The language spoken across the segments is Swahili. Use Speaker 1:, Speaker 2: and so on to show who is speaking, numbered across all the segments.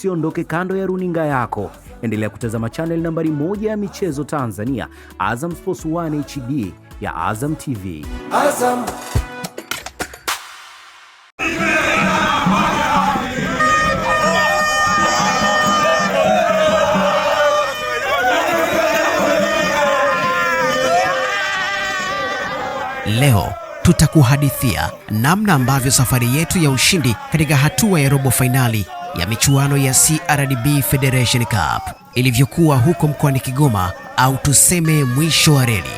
Speaker 1: Usiondoke kando ya runinga yako. Endelea kutazama channel nambari 1 ya michezo Tanzania, Azam Sports 1 HD ya Azam TV. Azam.
Speaker 2: Leo tutakuhadithia namna ambavyo safari yetu ya ushindi katika hatua ya robo finali ya michuano ya CRDB Federation Cup ilivyokuwa huko mkoani Kigoma, au tuseme mwisho wa reli.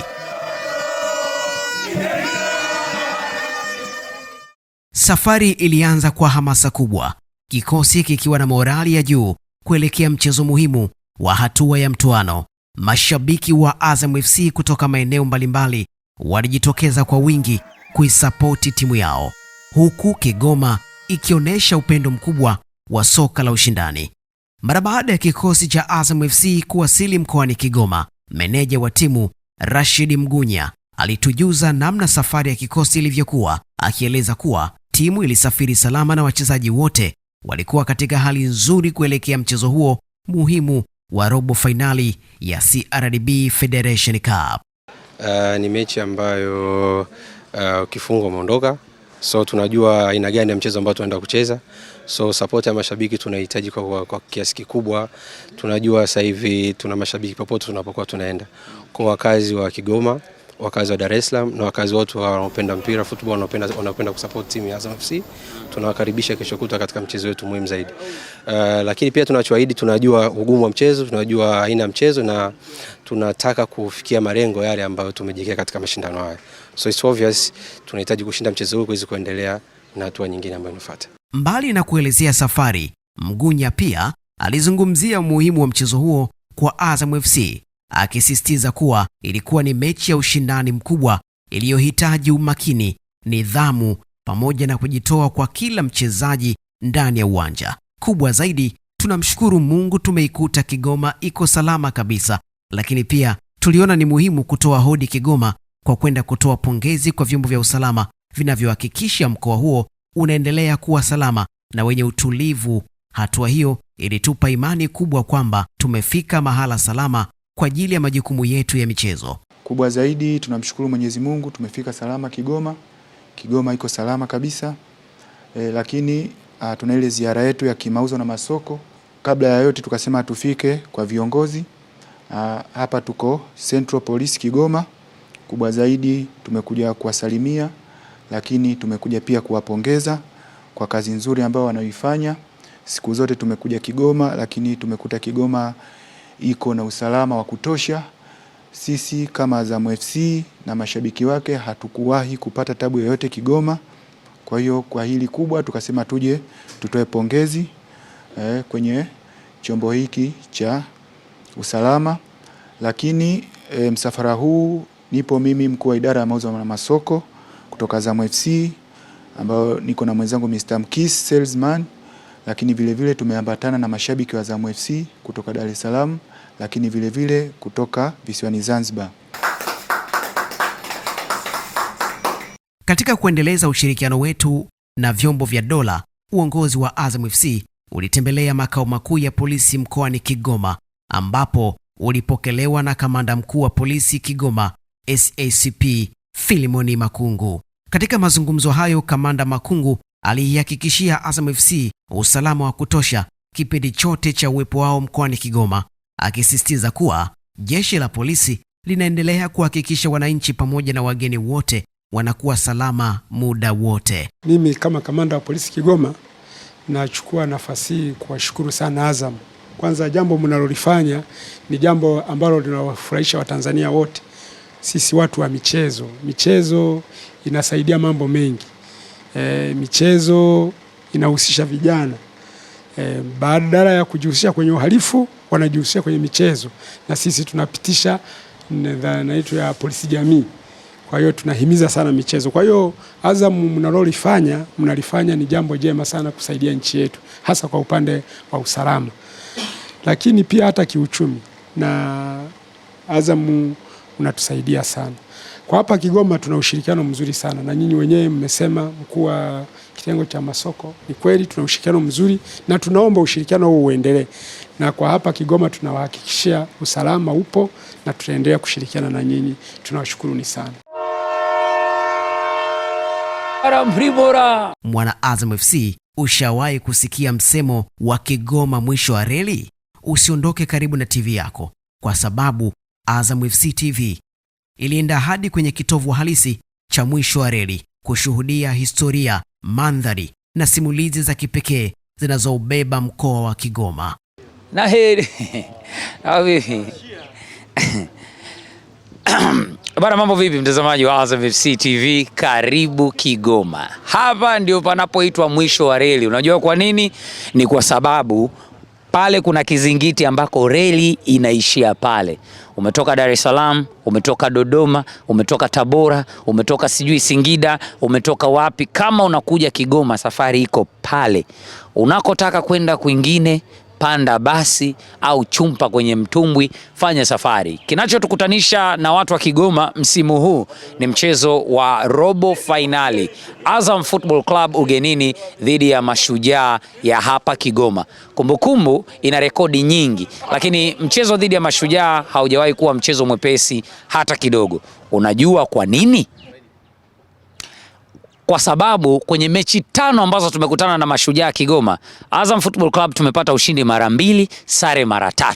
Speaker 2: Safari ilianza kwa hamasa kubwa, kikosi kikiwa na morali ya juu kuelekea mchezo muhimu wa hatua ya mtoano. Mashabiki wa Azam FC kutoka maeneo mbalimbali walijitokeza kwa wingi kuisapoti timu yao, huku Kigoma ikionyesha upendo mkubwa wa soka la ushindani. Mara baada ya kikosi cha Azam FC kuwasili mkoani Kigoma, meneja wa timu Rashid Mgunya alitujuza namna safari ya kikosi ilivyokuwa, akieleza kuwa timu ilisafiri salama na wachezaji wote walikuwa katika hali nzuri kuelekea mchezo huo muhimu wa robo finali ya CRDB Federation Cup.
Speaker 3: Ni mechi ambayo ukifungwa umeondoka, so tunajua aina gani ya mchezo ambao tunaenda kucheza. So support ya mashabiki tunahitaji kwa kiasi kikubwa. Tunajua sasa hivi tuna mashabiki popote tunapokuwa tunaenda. Kwa wakazi wa Kigoma, wakazi wa Dar es Salaam na wakazi wote wanaopenda mpira football, wanapenda kusupport timu ya Azam FC, tunawakaribisha kesho kutwa katika mchezo wetu muhimu zaidi. Lakini pia tunachoahidi, tunajua ugumu wa mchezo, tunajua aina ya mchezo na tunataka kufikia malengo yale ambayo tumejiwekea katika mashindano haya. So it's obvious tunahitaji kushinda mchezo huu ili kuendelea na hatua nyingine ambayo inafuata.
Speaker 2: Mbali na kuelezea safari, Mgunya pia alizungumzia umuhimu wa mchezo huo kwa Azam FC, akisisitiza kuwa ilikuwa ni mechi ya ushindani mkubwa iliyohitaji umakini, nidhamu pamoja na kujitoa kwa kila mchezaji ndani ya uwanja. Kubwa zaidi, tunamshukuru Mungu tumeikuta Kigoma iko salama kabisa, lakini pia tuliona ni muhimu kutoa hodi Kigoma kwa kwenda kutoa pongezi kwa vyombo vya usalama vinavyohakikisha mkoa huo unaendelea kuwa salama na wenye utulivu. Hatua hiyo ilitupa imani kubwa kwamba tumefika mahala salama kwa ajili ya majukumu yetu ya michezo.
Speaker 4: Kubwa zaidi, tunamshukuru Mwenyezi Mungu tumefika salama Kigoma. Kigoma iko salama kabisa. Lakini tuna ile ziara yetu ya kimauzo na masoko. Kabla ya yote tukasema tufike kwa viongozi. Hapa tuko Central Police Kigoma. Kubwa zaidi tumekuja kuwasalimia, lakini tumekuja pia kuwapongeza kwa kazi nzuri ambayo wanaifanya. Siku zote tumekuja Kigoma, lakini tumekuta Kigoma iko na usalama wa kutosha. Sisi kama Azam FC na mashabiki wake hatukuwahi kupata tabu yoyote Kigoma. Kwa hiyo kwa hili kubwa tukasema tuje tutoe pongezi kwenye chombo hiki cha usalama. Lakini msafara huu nipo mimi mkuu wa idara ya mauzo na masoko kutoka Azam FC, ambao niko na mwenzangu Mr. Mkis salesman, lakini vile vile tumeambatana na mashabiki wa Azam FC kutoka Dar es Salaam, lakini vile vile kutoka visiwani Zanzibar.
Speaker 2: Katika kuendeleza ushirikiano wetu na vyombo vya dola, uongozi wa Azam FC ulitembelea makao makuu ya polisi mkoani Kigoma, ambapo ulipokelewa na kamanda mkuu wa polisi Kigoma SACP Filimoni Makungu. Katika mazungumzo hayo, kamanda Makungu alihakikishia Azam FC usalama wa kutosha kipindi chote cha uwepo wao mkoani Kigoma, akisisitiza kuwa jeshi la polisi linaendelea kuhakikisha wananchi pamoja na wageni wote wanakuwa salama muda wote.
Speaker 5: Mimi kama kamanda wa polisi Kigoma nachukua nafasi hii kuwashukuru sana Azam. Kwanza, jambo mnalolifanya ni jambo ambalo linawafurahisha Watanzania wote. Sisi watu wa michezo, michezo inasaidia mambo mengi. Michezo inahusisha vijana. Badala ya kujihusisha kwenye uhalifu, wanajihusisha kwenye michezo, na sisi tunapitisha dhana yetu ya polisi jamii. Kwa hiyo tunahimiza sana michezo. Kwa hiyo Azam mnalifanya ni jambo jema sana kusaidia nchi yetu, hasa kwa upande wa usalama, lakini pia hata kiuchumi, na Azam unatusaidia sana. Kwa hapa Kigoma tuna ushirikiano mzuri sana, na nyinyi wenyewe mmesema, mkuu wa kitengo cha masoko, ni kweli tuna ushirikiano mzuri na tunaomba ushirikiano huu uendelee. Na kwa hapa Kigoma tunawahakikishia usalama upo na tutaendelea kushirikiana na nyinyi. Tunawashukuruni sana.
Speaker 2: Mwana Azam FC, ushawahi kusikia msemo wa Kigoma mwisho wa reli? Usiondoke karibu na TV yako, kwa sababu Azam FC TV ilienda hadi kwenye kitovu halisi cha mwisho wa reli kushuhudia historia, mandhari na simulizi za kipekee zinazobeba mkoa wa Kigoma.
Speaker 6: Na heri bana, mambo vipi mtazamaji wa Azam FC TV? Karibu Kigoma. Hapa ndio panapoitwa mwisho wa reli. Unajua kwa nini? Ni kwa sababu pale kuna kizingiti ambako reli inaishia pale. Umetoka Dar es Salaam, umetoka Dodoma, umetoka Tabora, umetoka sijui Singida, umetoka wapi, kama unakuja Kigoma safari iko pale. Unakotaka kwenda kwingine, panda basi au chumpa kwenye mtumbwi, fanya safari. Kinachotukutanisha na watu wa Kigoma msimu huu ni mchezo wa robo finali, Azam Football Club ugenini dhidi ya Mashujaa ya hapa Kigoma. Kumbukumbu ina rekodi nyingi, lakini mchezo dhidi ya Mashujaa haujawahi kuwa mchezo mwepesi hata kidogo. Unajua kwa nini? Kwa sababu kwenye mechi 5 ambazo tumekutana na Mashujaa Kigoma, Azam Football Club tumepata ushindi mara 2, sare mara 3.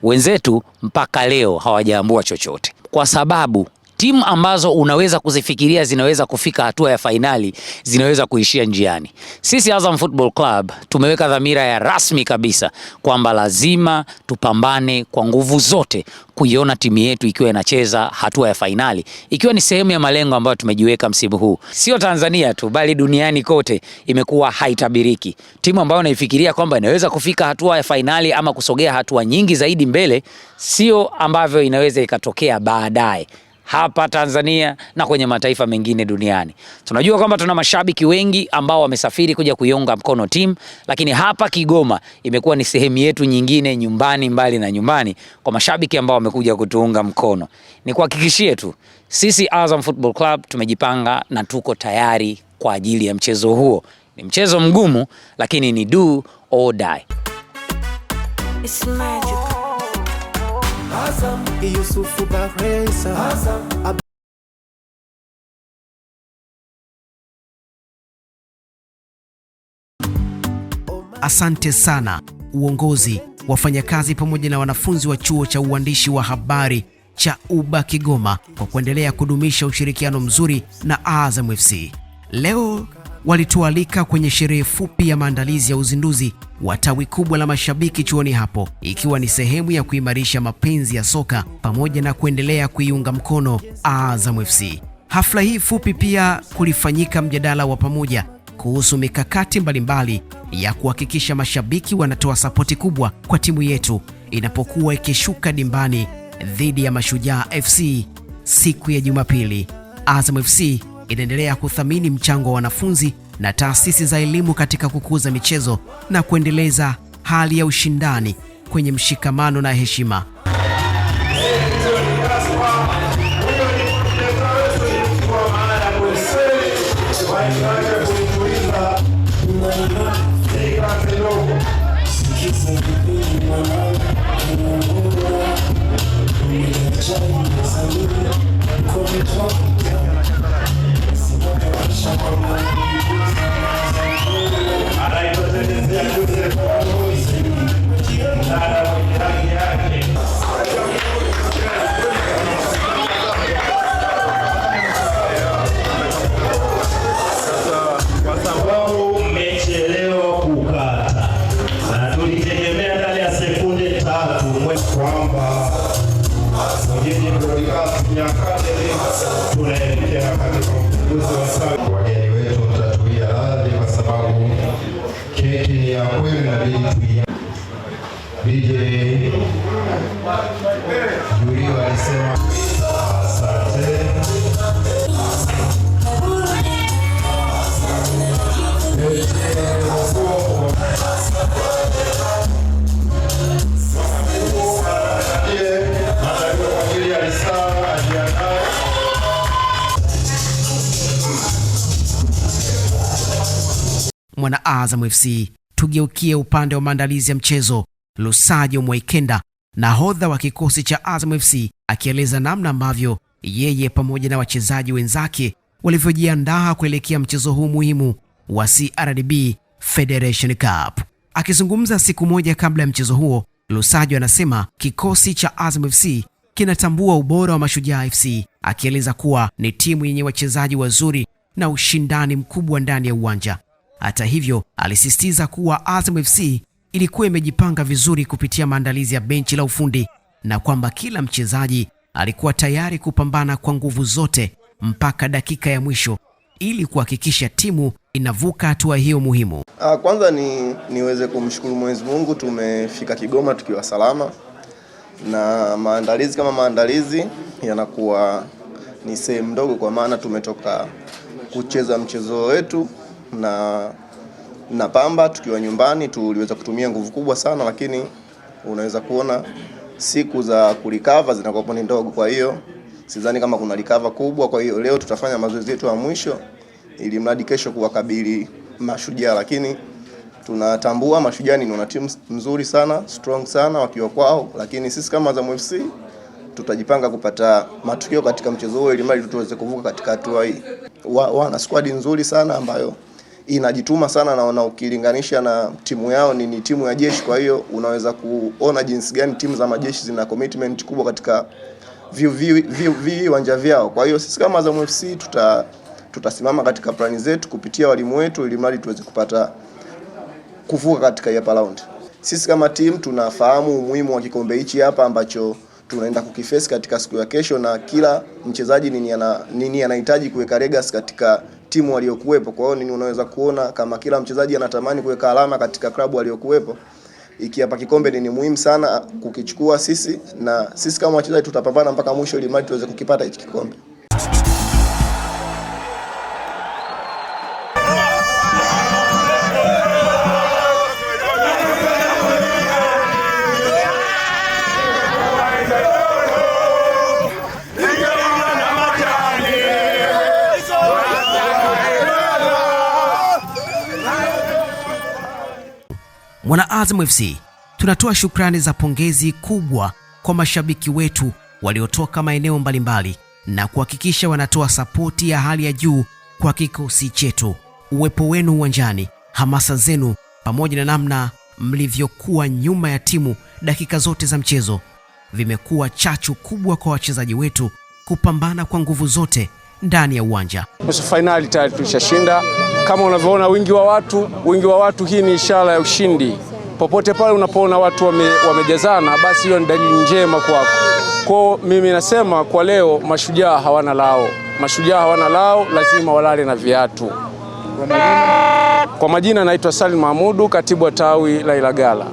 Speaker 6: Wenzetu mpaka leo hawajaambua chochote. Kwa sababu timu ambazo unaweza kuzifikiria zinaweza kufika hatua ya fainali zinaweza kuishia njiani. Sisi Azam Football Club tumeweka dhamira ya rasmi kabisa kwamba lazima tupambane kwa nguvu zote kuiona timu yetu ikiwa inacheza hatua ya fainali, ikiwa ni sehemu ya malengo ambayo tumejiweka msimu huu. Sio Tanzania tu, bali duniani kote imekuwa haitabiriki. Timu ambayo naifikiria kwamba inaweza kufika hatua ya fainali ama kusogea hatua nyingi zaidi mbele, sio ambavyo inaweza ikatokea baadaye hapa Tanzania na kwenye mataifa mengine duniani. Tunajua kwamba tuna mashabiki wengi ambao wamesafiri kuja kuiunga mkono timu, lakini hapa Kigoma imekuwa ni sehemu yetu nyingine, nyumbani mbali na nyumbani, kwa mashabiki ambao wamekuja kutuunga mkono. Ni kuhakikishie tu, sisi Azam Football Club tumejipanga na tuko tayari kwa ajili ya mchezo huo. Ni mchezo mgumu, lakini ni do or die.
Speaker 7: It's magic.
Speaker 8: Azam, Yusufu Bahresa. Azam.
Speaker 2: Asante sana uongozi, wafanyakazi pamoja na wanafunzi wa chuo cha uandishi wa habari cha UBA Kigoma kwa kuendelea kudumisha ushirikiano mzuri na Azam FC. Leo walitualika kwenye sherehe fupi ya maandalizi ya uzinduzi wa tawi kubwa la mashabiki chuoni hapo, ikiwa ni sehemu ya kuimarisha mapenzi ya soka pamoja na kuendelea kuiunga mkono Azam FC. Hafla hii fupi pia kulifanyika mjadala wa pamoja kuhusu mikakati mbalimbali ya kuhakikisha mashabiki wanatoa sapoti kubwa kwa timu yetu inapokuwa ikishuka dimbani dhidi ya Mashujaa FC siku ya Jumapili. Azam FC inaendelea kuthamini mchango wa wanafunzi na taasisi za elimu katika kukuza michezo na kuendeleza hali ya ushindani kwenye mshikamano na heshima.
Speaker 9: Wageni wetu mtatuia radhi kwa sababu keki ni ya kweli na DJ Julio alisema asante.
Speaker 2: wana Azam FC. Tugeukie upande wa maandalizi ya mchezo. Lusajo Mwaikenda, nahodha wa kikosi cha Azam FC, akieleza namna ambavyo yeye pamoja na wachezaji wenzake walivyojiandaa kuelekea mchezo huu muhimu wa CRDB Federation Cup. Akizungumza siku moja kabla ya mchezo huo, Lusajo anasema kikosi cha Azam FC kinatambua ubora wa Mashujaa FC, akieleza kuwa ni timu yenye wachezaji wazuri na ushindani mkubwa ndani ya uwanja. Hata hivyo, alisisitiza kuwa Azam FC ilikuwa imejipanga vizuri kupitia maandalizi ya benchi la ufundi na kwamba kila mchezaji alikuwa tayari kupambana kwa nguvu zote mpaka dakika ya mwisho ili kuhakikisha timu inavuka hatua hiyo muhimu.
Speaker 10: Kwanza niweze kumshukuru Mwenyezi Mungu, tumefika Kigoma tukiwa salama, na maandalizi kama maandalizi yanakuwa ni sehemu ndogo, kwa maana tumetoka kucheza mchezo wetu na Pamba tukiwa nyumbani, tuliweza kutumia nguvu kubwa sana, lakini unaweza kuona siku za kurecover zinakuwa ni ndogo. Kwa hiyo sidhani kama kuna recover kubwa. Kwa hiyo leo tutafanya mazoezi yetu ya mwisho ili mradi kesho kuwakabili Mashujaa, lakini tunatambua Mashujaa ni wana timu nzuri sana, strong sana wakiwa kwao, lakini sisi kama Azam FC tutajipanga kupata matukio katika mchezo huo ili mradi tuweze kuvuka katika hatua hii. Wana squad nzuri sana ambayo inajituma sana, na ukilinganisha na timu yao ni timu ya jeshi. Kwa hiyo unaweza kuona jinsi gani timu za majeshi zina commitment kubwa katika viwanja vyao. Kwa hiyo sisi kama Azam FC tutasimama katika plani zetu kupitia walimu wetu ili mradi tuweze kupata kuvuka katika hii round. Sisi kama timu tunafahamu umuhimu wa kikombe hichi hapa ambacho tunaenda kukiface katika siku ya kesho, na kila mchezaji nini anahitaji kuweka legacy katika timu waliokuwepo. Kwa hiyo unaweza kuona kama kila mchezaji anatamani kuweka alama katika klabu waliokuwepo. Iki hapa kikombe ni muhimu sana kukichukua sisi, na sisi kama wachezaji tutapambana mpaka mwisho ili mradi tuweze kukipata hichi kikombe.
Speaker 2: Wana Azam FC, tunatoa shukrani za pongezi kubwa kwa mashabiki wetu waliotoka maeneo mbalimbali na kuhakikisha wanatoa sapoti ya hali ya juu kwa kikosi chetu. Uwepo wenu uwanjani, hamasa zenu, pamoja na namna mlivyokuwa nyuma ya timu dakika zote za mchezo vimekuwa chachu kubwa kwa wachezaji wetu kupambana kwa nguvu zote ndani ya uwanja.
Speaker 11: Nusu finali tayari tulishashinda. Kama unavyoona wingi wa watu, hii ni ishara ya ushindi. Popote pale unapoona watu wamejazana, basi hiyo ni dalili njema kwako. Kwa mimi nasema kwa leo Mashujaa hawana lao. Mashujaa hawana lao, lazima walale na viatu. Kwa majina naitwa Salim Mahmudu, katibu wa tawi la Ilagala.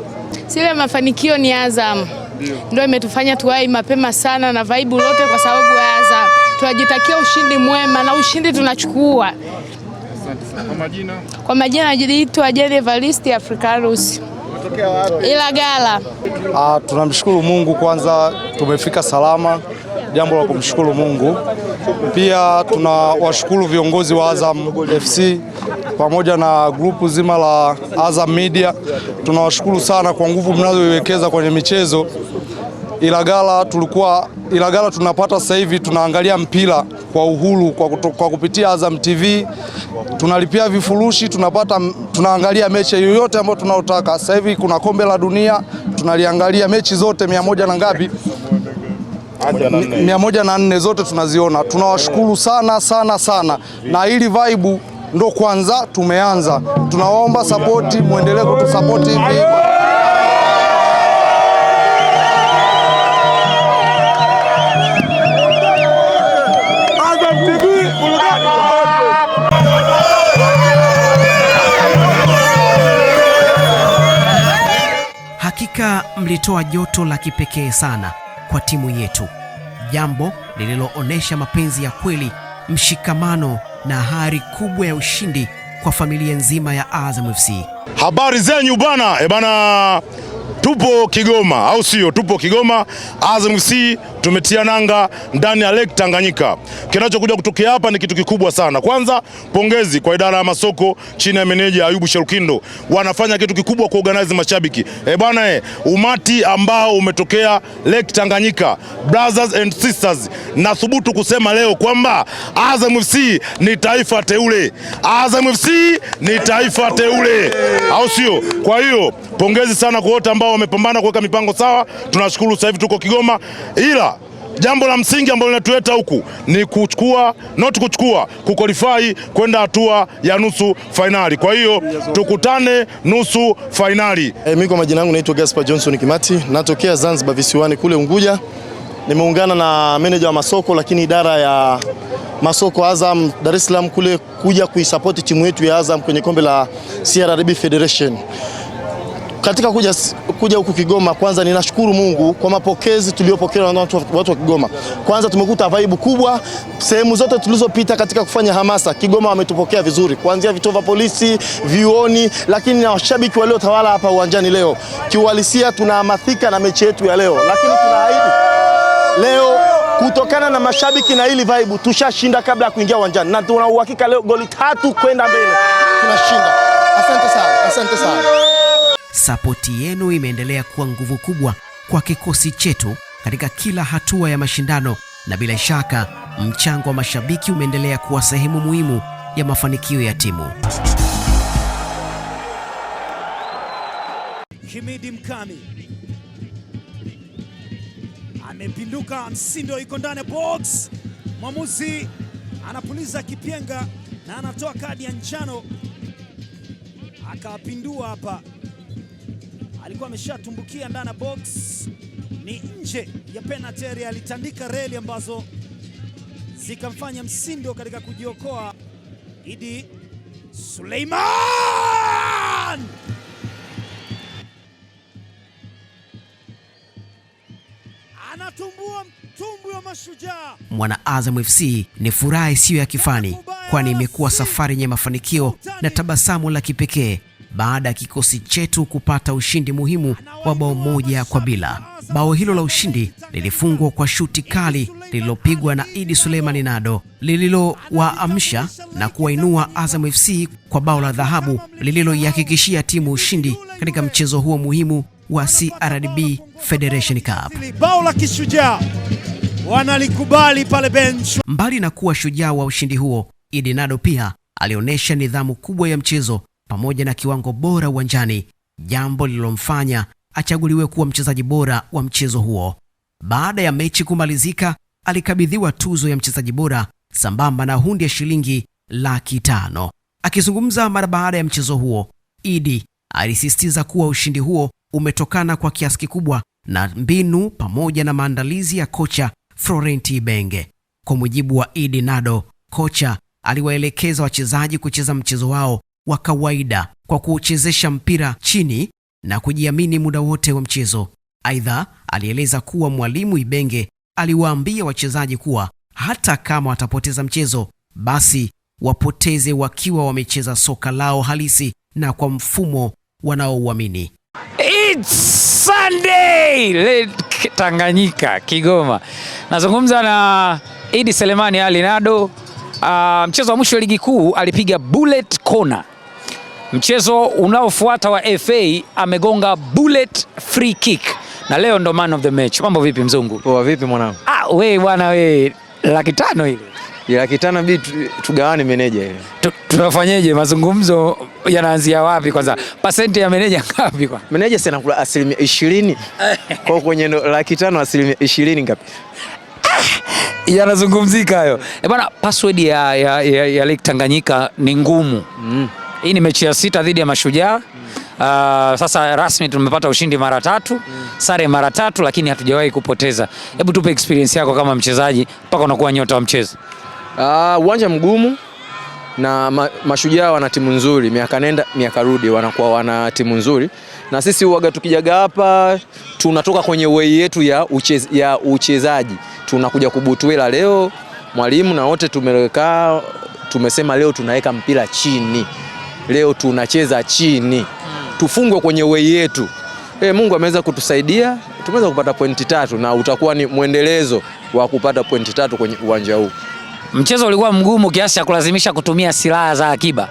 Speaker 12: Sile mafanikio ni Azam. Ndio imetufanya tuwai mapema sana na vibe lote kwa sababu ya Azam. Tunajitakia ushindi mwema na ushindi tunachukua. Kwa majina najiitwa Jane Evariste Africanus. Ilagala.
Speaker 13: Tunamshukuru Mungu, kwanza tumefika salama, jambo la kumshukuru Mungu. Pia tunawashukuru viongozi wa Azam FC pamoja na grupu zima la Azam Media. Tunawashukuru sana kwa nguvu mnazoiwekeza kwenye michezo. Ilagala tunapata sasa hivi tunaangalia mpira kwa uhuru kwa kupitia Azam TV. Tunalipia vifurushi, tunaangalia mechi yoyote ambayo tunaotaka. Sasa hivi kuna kombe la dunia, tunaliangalia mechi zote 100 na ngapi? 104 zote tunaziona. Tunawashukuru sana, na hili vibe ndo kwanza tumeanza. Tunaomba support, muendelee kutusupport hivi.
Speaker 2: Hakika mlitoa joto la kipekee sana kwa timu yetu, jambo lililoonesha mapenzi ya kweli, mshikamano na hari kubwa ya ushindi kwa familia nzima ya Azam FC.
Speaker 14: Habari zenyu bana?
Speaker 9: tupo Kigoma, au sio? Tupo Kigoma, Azam FC tumetia nanga ndani ya Lake Tanganyika. Kinachokuja kutokea hapa ni kitu kikubwa sana. Kwanza pongezi kwa idara ya masoko chini ya meneja Ayubu Sherukindo, wanafanya kitu kikubwa kuorganize mashabiki. Bwana umati ambao umetokea Lake Tanganyika, brothers and sisters, na thubutu kusema leo kwamba Azam FC ni taifa teule. Azam FC ni taifa teule, au sio? Kwa hiyo pongezi sana kwa wote ambao wamepambana kuweka mipango sawa. Tunashukuru sasa hivi tuko Kigoma, ila jambo la msingi ambalo linatuleta huku ni kuqualify kwenda hatua ya nusu finali. Kwa hiyo tukutane nusu finali.
Speaker 14: Mimi kwa majina yangu naitwa Gaspar Johnson Kimati, natokea Zanzibar visiwani kule Unguja. Nimeungana na manager wa masoko, lakini idara ya masoko Azam Dar es Salaam kule kuja kuisupport timu yetu ya Azam kwenye kombe la CRDB Federation. Katika kuja huku Kigoma, kwanza ninashukuru Mungu kwa mapokezi tuliopokewa na watu wa Kigoma. Kwanza tumekuta vibe kubwa, sehemu zote tulizopita katika kufanya hamasa, Kigoma wametupokea vizuri, kuanzia vituo vya polisi, vioni, lakini na washabiki waliotawala hapa uwanjani leo. Kiuhalisia tunahamasika na mechi yetu ya leo, lakini tunaahidi leo kutokana na mashabiki na hili vibe tushashinda kabla ya kuingia uwanjani, na tuna uhakika leo goli 3 kwenda mbele tunashinda. Asante sana, asante sana.
Speaker 2: Sapoti yenu imeendelea kuwa nguvu kubwa kwa kikosi chetu katika kila hatua ya mashindano, na bila shaka mchango wa mashabiki umeendelea kuwa sehemu muhimu ya mafanikio ya timu.
Speaker 15: Himidi Mkami amepinduka, Msindo yuko ndani ya box. Mwamuzi anapuliza kipenga na anatoa kadi ya njano. Akapindua hapa, alikuwa ameshatumbukia ndani ya box, ni nje ya penalty area. Alitandika reli ambazo zikamfanya Msindo katika kujiokoa. Idi Suleiman anatumbua mtumbwi wa Mashujaa.
Speaker 2: Mwana Azam FC ni furaha isiyo ya kifani, kwani imekuwa safari yenye mafanikio na tabasamu la kipekee baada ya kikosi chetu kupata ushindi muhimu wa bao 1-0. Bao hilo la ushindi lilifungwa kwa shuti kali lililopigwa na Idi Suleiman Nado, lililowaamsha na kuwainua Azam FC kwa bao la dhahabu lililoihakikishia timu ushindi katika mchezo huo muhimu wa CRDB Federation Cup.
Speaker 15: Bao la kishujaa wanalikubali pale bench.
Speaker 2: Mbali na kuwa shujaa wa ushindi huo, Idi Nado pia alionyesha nidhamu kubwa ya mchezo pamoja na kiwango bora uwanjani, jambo lililomfanya achaguliwe kuwa mchezaji bora wa mchezo huo. Baada ya mechi kumalizika, alikabidhiwa tuzo ya mchezaji bora sambamba na hundi ya shilingi 500,000. Akizungumza mara baada ya mchezo huo, Idi alisisitiza kuwa ushindi huo umetokana kwa kiasi kikubwa na mbinu pamoja na maandalizi ya kocha Florent Ibenge. Kwa mujibu wa Idi Nado, kocha aliwaelekeza wachezaji kucheza mchezo wao wa kawaida kwa kuchezesha mpira chini na kujiamini muda wote wa mchezo. Aidha, alieleza kuwa mwalimu Ibenge aliwaambia wachezaji kuwa hata kama watapoteza mchezo, basi wapoteze wakiwa wamecheza soka lao halisi na kwa mfumo wanaouamini.
Speaker 6: It's Sunday Lake Tanganyika, Kigoma. Nazungumza na Idi Selemani Ali Nado. Mchezo wa mwisho wa ligi kuu alipiga bullet corner. Mchezo unaofuata wa FA amegonga bullet free kick, na leo ndo man of the match. Mambo vipi mzungu?
Speaker 16: Poa, vipi mwanangu?
Speaker 6: We bwana, we 500,000 ile.
Speaker 16: Ya 500,000 bi tugawane meneja ile.
Speaker 6: Tunafanyaje? Mazungumzo yanaanzia wapi kwanza? Pasenti ya meneja ngapi kwa?
Speaker 16: Meneja si anakula 20%. Kwa kwenye 500,000 20% ngapi?
Speaker 6: Yanazungumzika hayo. Bwana, password ya Lake Tanganyika ni ngumu. Hii ni mechi ya 6 dhidi ya Mashujaa. Sasa rasmi tumepata ushindi mara 3, sare mara 3, lakini hatujawahi kupoteza. Hebu tupe experience yako kama mchezaji mpaka unakuwa nyota wa mchezo.
Speaker 16: Uwanja mgumu na Mashujaa wana timu nzuri, miaka nenda miaka rudi wanakuwa wana timu nzuri, na sisi huaga tukijaga hapa tunatoka kwenye way yetu ya uchezaji, tunakuja kubutuela. Leo mwalimu na wote tumesema leo tunaweka mpira chini, leo tunacheza chini, tufungwe kwenye way yetu. Mungu ameweza kutusaidia, tumeweza kupata pointi 3 na utakuwa ni mwendelezo wa kupata pointi 3 kwenye uwanja huu.
Speaker 6: Mchezo ulikuwa mgumu kiasi cha kulazimisha kutumia silaha za akiba.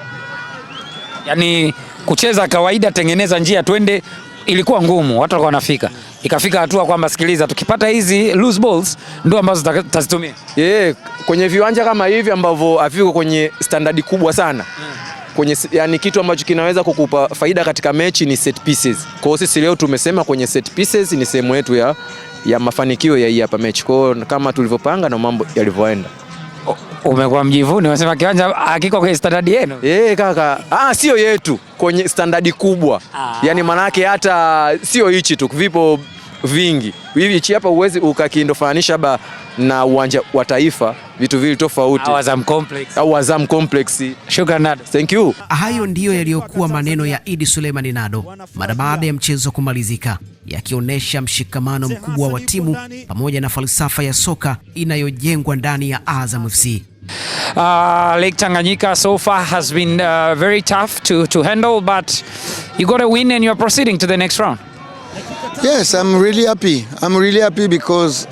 Speaker 6: Yaani kucheza kawaida, tengeneza njia twende, ilikuwa ngumu, watu walikuwa wanafika. Ikafika hatua kwamba sikiliza, tukipata hizi loose balls ndio ambazo tutazitumia.
Speaker 16: Kwenye viwanja kama hivi ambavyo haviko kwenye standard kubwa sana. Kwenye yani kitu ambacho kinaweza kukupa faida katika mechi ni set pieces. Kwa hiyo sisi leo tumesema kwenye set pieces ni sehemu yetu ya mafanikio ya hii hapa mechi. Kwa hiyo kama tulivyopanga na mambo yalivyoenda.
Speaker 6: Umekuwa mjivuni, unasema kiwanja hakiko kwenye standard yenu?
Speaker 16: Kaka, sio yetu, kwenye standard kubwa. Yaani manake hata sio hichi tu, vipo vingi. Hichi hapa uwezi ukakindofananisha na uwanja wa Taifa, vitu vile tofauti. Azam Complex.
Speaker 6: Shukrani Nado.
Speaker 16: Thank you.
Speaker 2: Hayo ndiyo yaliyokuwa maneno ya Idi Suleiman Nado mara baada ya mchezo kumalizika, yakionyesha mshikamano mkubwa wa timu pamoja na falsafa ya soka inayojengwa ndani ya Azam FC.
Speaker 6: Lake Tanganyika so far has been very tough to handle, but you got a win and you are proceeding to the next round.
Speaker 17: Yes, I'm really happy. I'm really happy because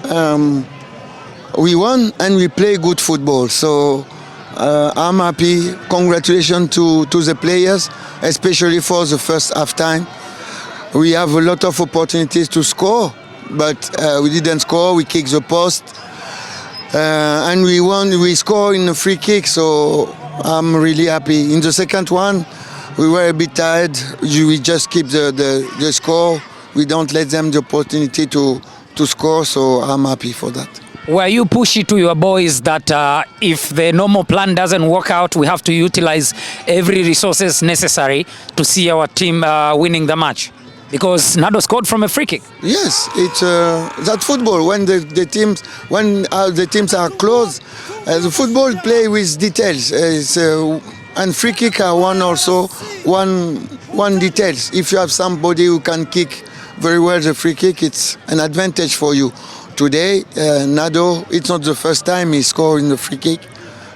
Speaker 17: we won and we play good football. So I'm happy. Congratulations to the players, especially for the first half time. We have a lot of opportunities to score, but we didn't score. We kicked the post. And we won. We scored in a free kick, so I'm really happy. In the second one, we were a bit tired. We just keep the score. We don't let them the opportunity to score, so I'm happy for that.
Speaker 6: Were you pushy to your boys that if the normal plan doesn't work out, we have to utilize every resources necessary to see our team winning the match? Because Nado scored from a free kick.
Speaker 17: Yes, it's that football. When the teams are close, the football play with details. And free kick are one details. If you have somebody who can kick very well the free kick, it's an advantage for you. Today, Nado, it's not the first time he scored in the free kick.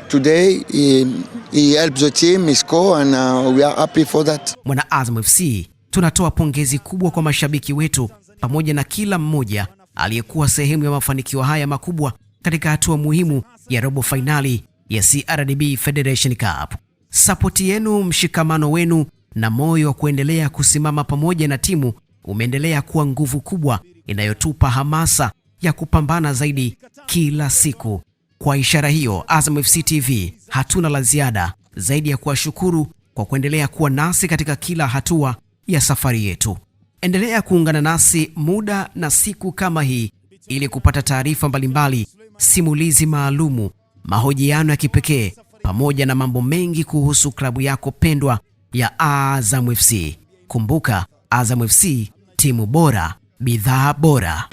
Speaker 17: Today, he helped the team, he scored, and we are happy for that.
Speaker 2: Mwana Azam FC, tunatoa pongezi kubwa kwa mashabiki wetu pamoja na kila mmoja aliyekuwa sehemu ya mafanikio haya makubwa katika hatua muhimu ya robo finali ya CRDB Federation Cup. Sapoti yenu, mshikamano wenu na moyo wa kuendelea kusimama pamoja na timu umeendelea kuwa nguvu kubwa inayotupa hamasa ya kupambana zaidi kila siku. Kwa ishara hiyo, Azam FC TV hatuna la ziada zaidi ya kuwashukuru kwa kuendelea kuwa nasi katika kila hatua ya safari yetu. Endelea kuungana nasi muda na siku kama hii ili kupata taarifa mbalimbali, simulizi maalumu, mahojiano ya kipekee pamoja na mambo mengi kuhusu klabu yako pendwa ya Azam FC. Kumbuka, Azam FC, timu bora, bidhaa bora.